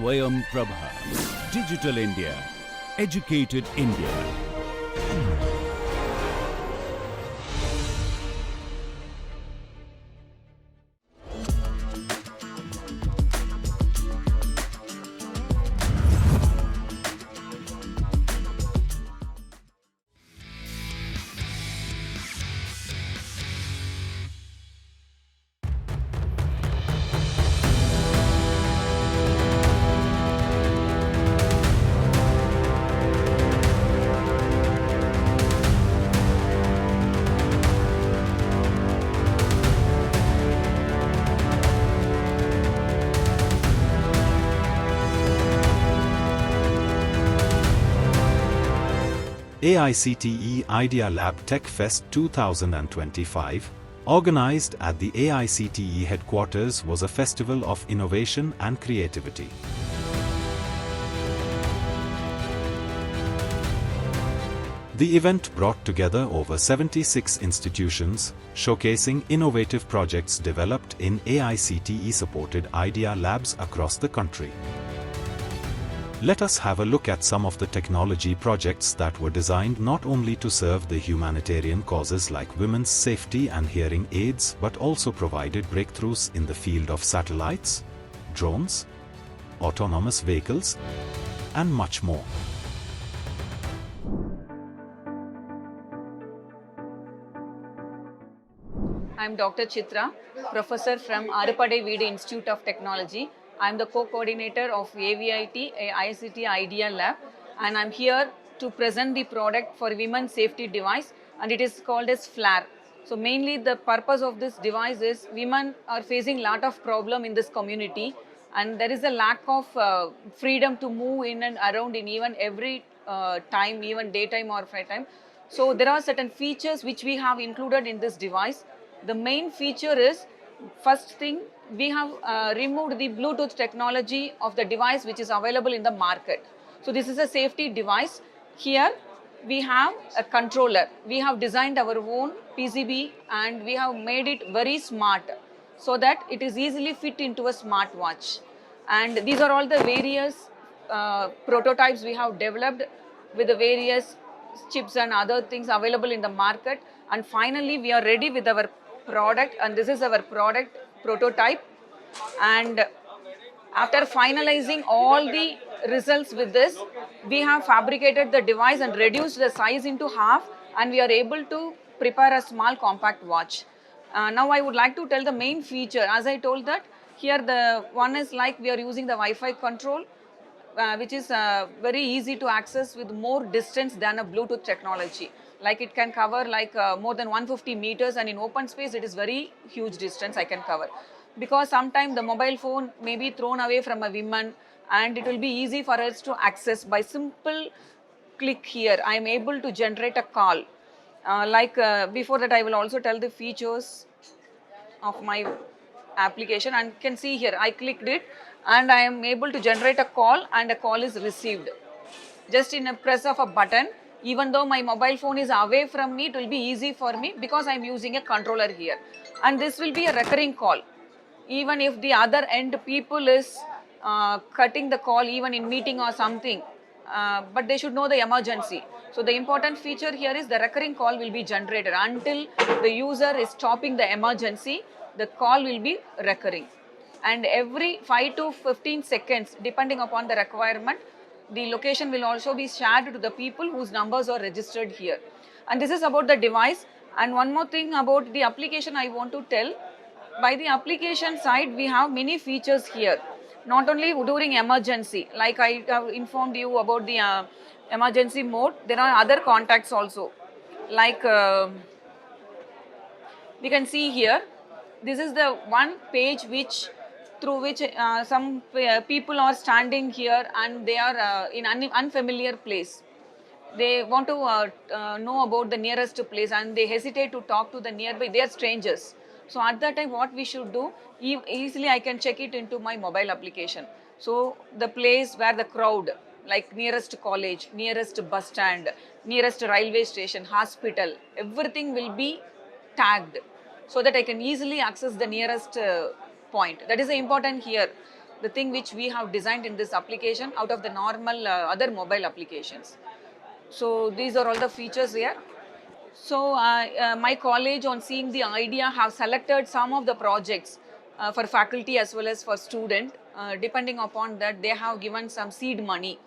Swayam Prabha. Digital India. Educated India. AICTE Idea Lab Tech Fest 2025, organized at the AICTE headquarters, was a festival of innovation and creativity. The event brought together over 76 institutions, showcasing innovative projects developed in AICTE-supported Idea Labs across the country. Let us have a look at some of the technology projects that were designed not only to serve the humanitarian causes like women's safety and hearing aids, but also provided breakthroughs in the field of satellites, drones, autonomous vehicles, and much more. I am Dr. Chitra, professor from Arupade Veedu Institute of Technology. I am the co-coordinator of AVIT, ICT Idea Lab, and I am here to present the product for women's safety device, and it is called as FLARE. So mainly the purpose of this device is women are facing lot of problem in this community, and there is a lack of freedom to move in and around in even every time, even daytime or night time. So there are certain features which we have included in this device. The main feature is, first thing, we have removed the Bluetooth technology of the device which is available in the market. So this is a safety device. Here we have a controller. We have designed our own PCB and we have made it very smart so that it is easily fit into a smartwatch. And these are all the various prototypes we have developed with the various chips and other things available in the market. And finally we are ready with our product, and this is our product prototype. And after finalizing all the results with this, we have fabricated the device and reduced the size into half, and we are able to prepare a small compact watch. Now I would like to tell the main feature. As I told that, here the one is like we are using the Wi-Fi control, which is very easy to access with more distance than a Bluetooth technology. Like it can cover like more than 150 meters, and in open space it is very huge distance I can cover. Because sometimes the mobile phone may be thrown away from a woman, and it will be easy for us to access by simple click here. I am able to generate a call. Before that I will also tell the features of my application, and you can see here I clicked it and I am able to generate a call, and a call is received just in a press of a button. Even though my mobile phone is away from me, it will be easy for me because I am using a controller here. And this will be a recurring call. Even if the other end people is cutting the call even in meeting or something, but they should know the emergency. So the important feature here is the recurring call will be generated until the user is stopping the emergency. The call will be recurring, and every 5 to 15 seconds depending upon the requirement, the location will also be shared to the people whose numbers are registered here. And this is about the device. And one more thing about the application I want to tell. By the application side, we have many features here. Not only during emergency, like I have informed you about the emergency mode, there are other contacts also. Like we can see here, this is the one page through which some people are standing here and they are in unfamiliar place. They want to know about the nearest place and they hesitate to talk to the nearby. They are strangers. So at that time what we should do, easily I can check it into my mobile application. So the place where the crowd, like nearest college, nearest bus stand, nearest railway station, hospital, everything will be tagged so that I can easily access the nearest point. That is important here. the thing which we have designed in this application out of the normal other mobile applications. So these are all the features here. So my college, on seeing the idea, have selected some of the projects for faculty as well as for student. Depending upon that, they have given some seed money.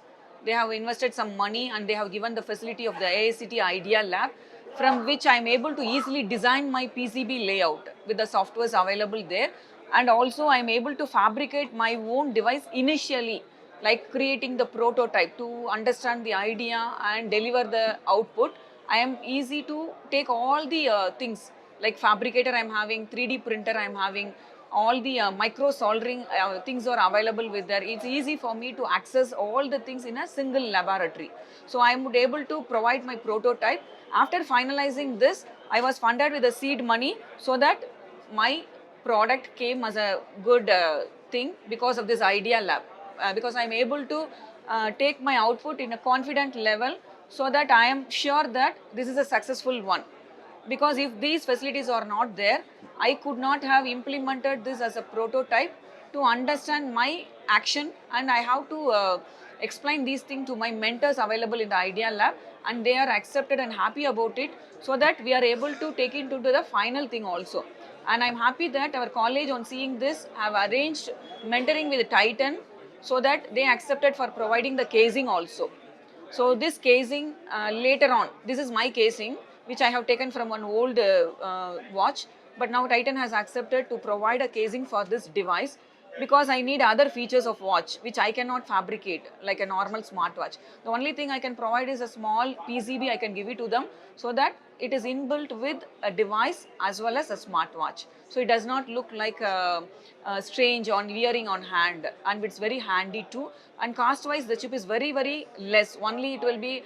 They have invested some money and they have given the facility of the AICT Idea Lab, from which I am able to easily design my PCB layout with the softwares available there. And also I am able to fabricate my own device initially, like creating the prototype to understand the idea and deliver the output. I am easy to take all the things like fabricator I am having, 3D printer I am having, all the micro soldering things are available with there. It's easy for me to access all the things in a single laboratory. So I am able to provide my prototype. After finalizing this, I was funded with the seed money so that my product came as a good thing because of this Idea Lab. Because I am able to take my output in a confident level so that I am sure that this is a successful one. Because if these facilities are not there, I could not have implemented this as a prototype to understand my action, and I have to explain these things to my mentors available in the Idea Lab, and they are accepted and happy about it, so that we are able to take it to the final thing also. And I'm happy that our college, on seeing this, have arranged mentoring with Titan so that they accepted for providing the casing also. So this casing later on, this is my casing which I have taken from an old watch, but now Titan has accepted to provide a casing for this device because I need other features of watch which I cannot fabricate like a normal smartwatch. The only thing I can provide is a small PCB, I can give it to them so that it is inbuilt with a device as well as a smartwatch. So it does not look like strange on wearing on hand, and it's very handy too. And cost wise, the chip is very less. Only it will be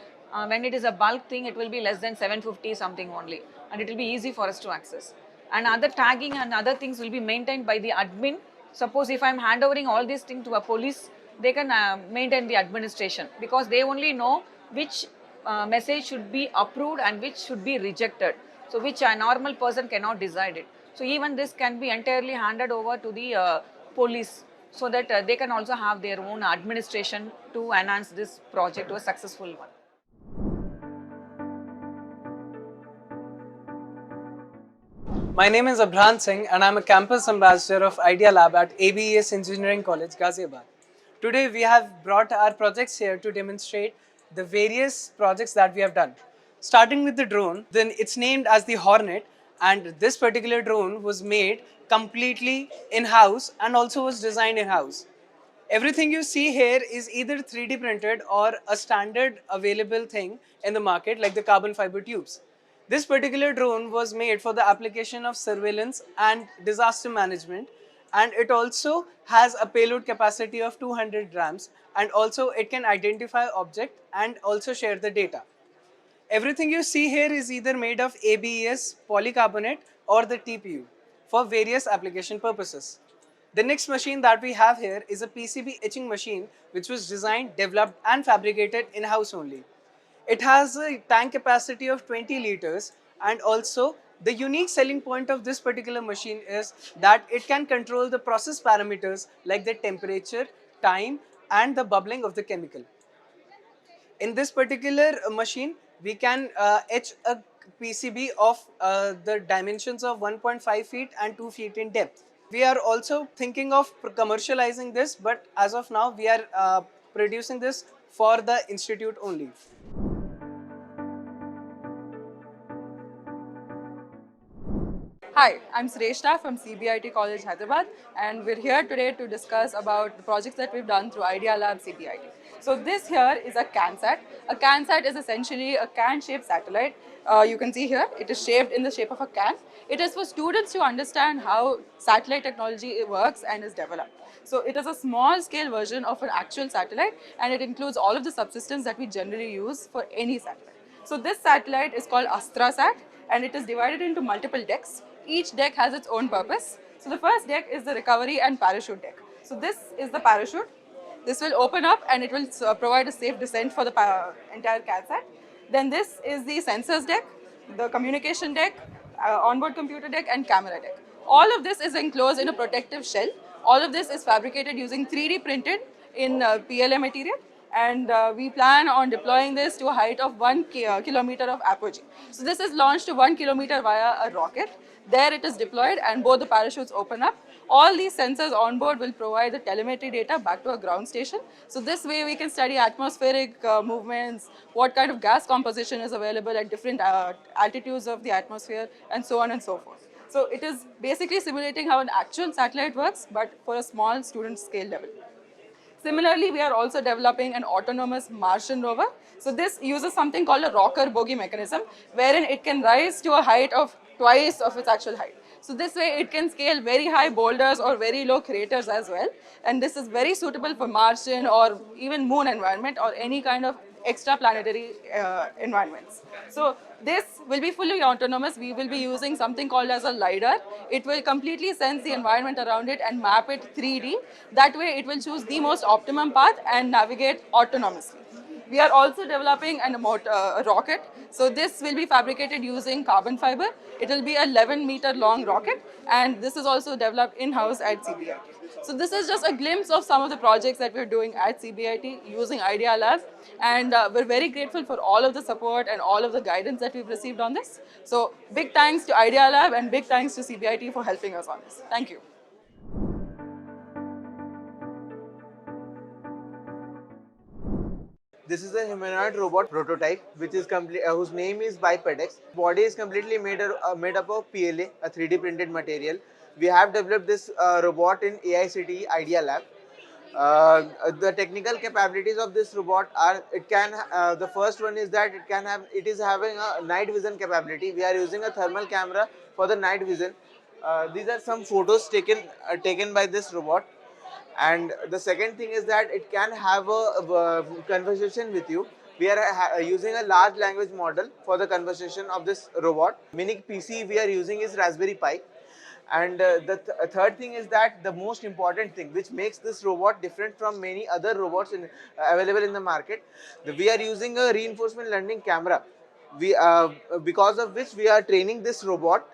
when it is a bulk thing, it will be less than 750 something only, and it will be easy for us to access. And other tagging and other things will be maintained by the admin. Suppose if I am handovering all these things to a police, they can maintain the administration because they only know which message should be approved and which should be rejected. So which a normal person cannot decide it. So even this can be entirely handed over to the police so that they can also have their own administration to enhance this project to a successful one. My name is Abhrant Singh and I am a campus ambassador of Idea Lab at ABES Engineering College, Ghaziabad. Today we have brought our projects here to demonstrate the various projects that we have done. Starting with the drone, then it's named as the Hornet, and this particular drone was made completely in-house and also was designed in-house. Everything you see here is either 3D printed or a standard available thing in the market like the carbon fiber tubes. This particular drone was made for the application of surveillance and disaster management, and it also has a payload capacity of 200 grams, and also it can identify object and also share the data. Everything you see here is either made of ABS, polycarbonate or the TPU for various application purposes. The next machine that we have here is a PCB etching machine which was designed, developed and fabricated in-house only. It has a tank capacity of 20 liters, and also the unique selling point of this particular machine is that it can control the process parameters like the temperature, time and the bubbling of the chemical. In this particular machine, we can etch a PCB of the dimensions of 1.5 feet and 2 feet in depth. We are also thinking of commercializing this, but as of now we are producing this for the institute only. Hi, I'm Sreshta from CBIT College, Hyderabad, and we're here today to discuss about the projects that we've done through Idea Lab CBIT. So this here is a CanSat. A CanSat is essentially a can-shaped satellite. You can see here, it is shaped in the shape of a can. It is for students to understand how satellite technology works and is developed. So it is a small scale version of an actual satellite, and it includes all of the subsystems that we generally use for any satellite. So this satellite is called AstraSat, and it is divided into multiple decks. Each deck has its own purpose. So the first deck is the recovery and parachute deck. So this is the parachute. This will open up and it will provide a safe descent for the entire CanSat. Then this is the sensors deck, the communication deck, onboard computer deck and camera deck. All of this is enclosed in a protective shell All of this is fabricated using 3D printed in PLA material, and we plan on deploying this to a height of 1 kilometer of apogee. So this is launched to 1 kilometer via a rocket. There it is deployed and both the parachutes open up. All these sensors on board will provide the telemetry data back to a ground station. So this way we can study atmospheric movements, what kind of gas composition is available at different altitudes of the atmosphere, and so on and so forth. So it is basically simulating how an actual satellite works, but for a small student scale level. Similarly, we are also developing an autonomous Martian rover. So this uses something called a rocker bogie mechanism, wherein it can rise to a height of twice of its actual height. So this way it can scale very high boulders or very low craters as well. And this is very suitable for Martian or even moon environment or any kind of extraplanetary environments. So this will be fully autonomous. We will be using something called as a LiDAR. It will completely sense the environment around it and map it 3D. That way it will choose the most optimum path and navigate autonomously. We are also developing a rocket. So this will be fabricated using carbon fiber. It will be a 11-meter long rocket, and this is also developed in-house at CBIT. So this is just a glimpse of some of the projects that we're doing at CBIT using Idea Lab, and we're very grateful for all of the support and all of the guidance that we've received on this. So big thanks to Idea Lab and big thanks to CBIT for helping us on this. Thank you. This is a humanoid robot prototype, which is whose name is Bipedex. Body is completely made up of PLA, a 3D printed material. We have developed this robot in AICTE Idea Lab. The technical capabilities of this robot are the first one is that it is having a night vision capability. We are using a thermal camera for the night vision. These are some photos taken by this robot. And the second thing is that it can have a conversation with you. We are using a large language model for the conversation of this robot. Mini PC we are using is Raspberry Pi. And the third thing is that the most important thing which makes this robot different from many other robots available in the market, we are using a reinforcement learning camera. Because of which we are training this robot.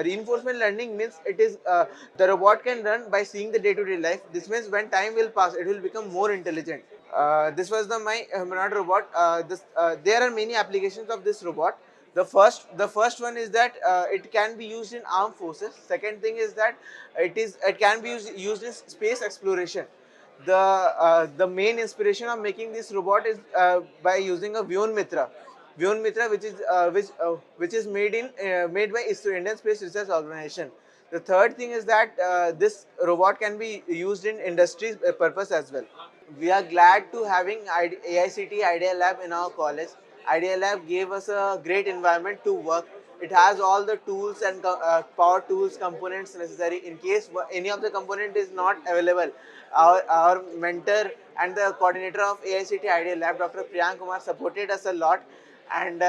Reinforcement learning means the robot can run by seeing the day-to-day life. This means when time will pass, it will become more intelligent. This was my humanoid robot. There are many applications of this robot. The first one is that it can be used in armed forces. Second thing is that it can be used in space exploration. The main inspiration of making this robot is by using a Vyom Mitra. Vyom Mitra, which is made by ISRO, Indian Space Research Organization. The third thing is that this robot can be used in industry purpose as well. We are glad to having AICTE Idea Lab in our college. Idea Lab gave us a great environment to work. It has all the tools and power tools, components necessary. In case any of the component is not available, our mentor and the coordinator of AICTE Idea Lab, Dr. Priyank Kumar, supported us a lot. And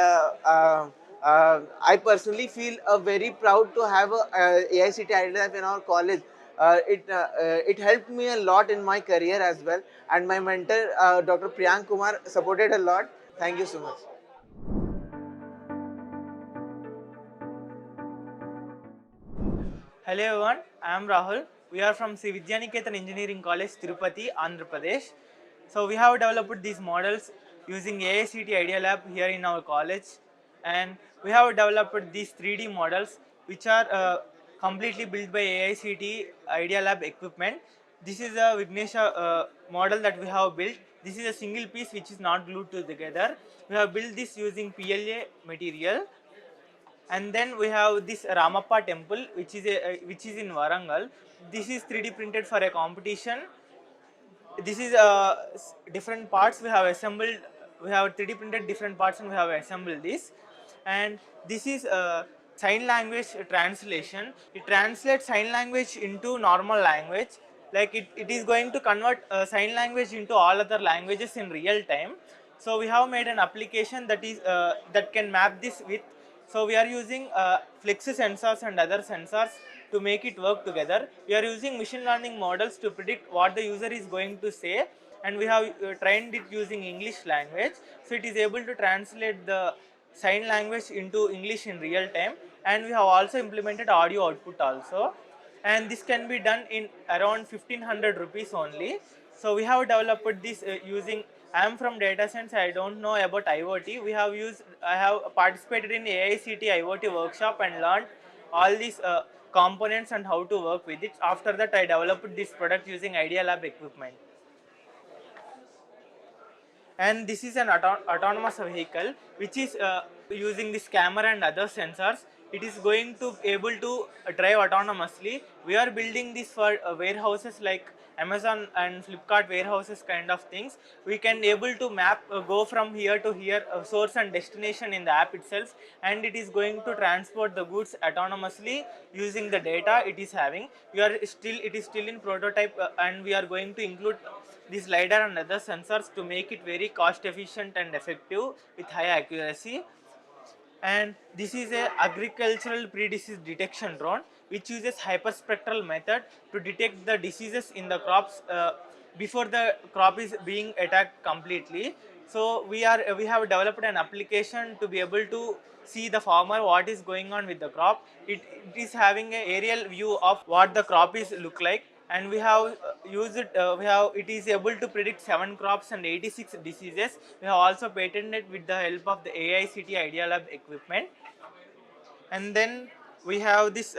I personally feel very proud to have AICTE Idea Lab in our college. It helped me a lot in my career as well, and my mentor Dr. Priyank Kumar supported a lot. Thank you so much. Hello everyone, I am Rahul. We are from Sri Vidyaniketan Engineering College, Tirupati, Andhra Pradesh. So we have developed these models using AICTE Idea Lab here in our college, and we have developed these 3D models which are completely built by AICTE Idea Lab equipment. This is a Vignesha model that we have built. This is a single piece which is not glued together. We have built this using PLA material. And then we have this Ramappa temple which is in Warangal. This is 3D printed for a competition. This is different parts we have assembled. We have 3D printed different parts and we have assembled this. And this is sign language translation. It translates sign language into normal language. Like it is going to convert sign language into all other languages in real time. So we have made an application that can map this with. So we are using flex sensors and other sensors to make it work together. We are using machine learning models to predict what the user is going to say, and we have trained it using English language. So it is able to translate the sign language into English in real time, and we have also implemented audio output also. and this can be done in around 1500 rupees only. So we have developed this using, I am from data science, I don't know about IoT. I have participated in AICT IoT workshop and learned all these components and how to work with it. After that, I developed this product using Idea Lab equipment. And this is an autonomous vehicle which is using this camera and other sensors. It is going to able to drive autonomously. We are building this for warehouses like Amazon and Flipkart warehouses kind of things. We can able to map go from here to here, source and destination in the app itself, and it is going to transport the goods autonomously using the data it is having. It is still in prototype, and we are going to include this LiDAR and other sensors to make it very cost efficient and effective with high accuracy. And this is a agricultural pre-disease detection drone which uses hyperspectral method to detect the diseases in the crops before the crop is being attacked completely. So we have developed an application to be able to see the farmer what is going on with the crop. It is having an aerial view of what the crop is look like, and we have used it. It is able to predict 7 crops and 86 diseases. We have also patented with the help of the AICT Idea Lab equipment. And then we have this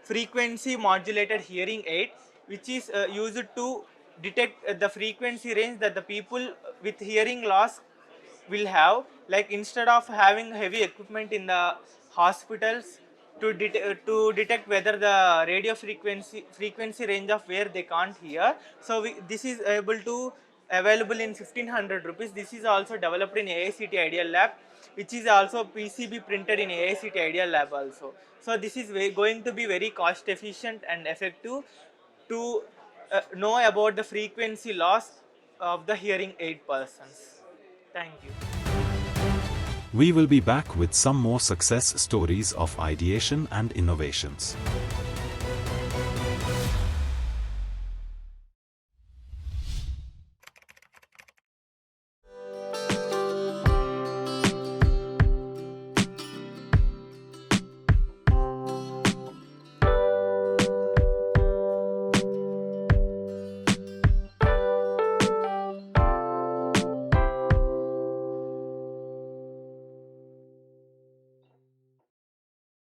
frequency modulated hearing aid, which is used to detect the frequency range that the people with hearing loss will have. Like instead of having heavy equipment in the hospitals to detect whether the radio frequency range of where they can't hear, so this is available in 1500 rupees. This is also developed in AICT Idea Lab, which is also PCB printed in AICT Idea Lab also. So this is going to be very cost efficient and effective to know about the frequency loss of the hearing aid persons. Thank you. We will be back with some more success stories of ideation and innovations.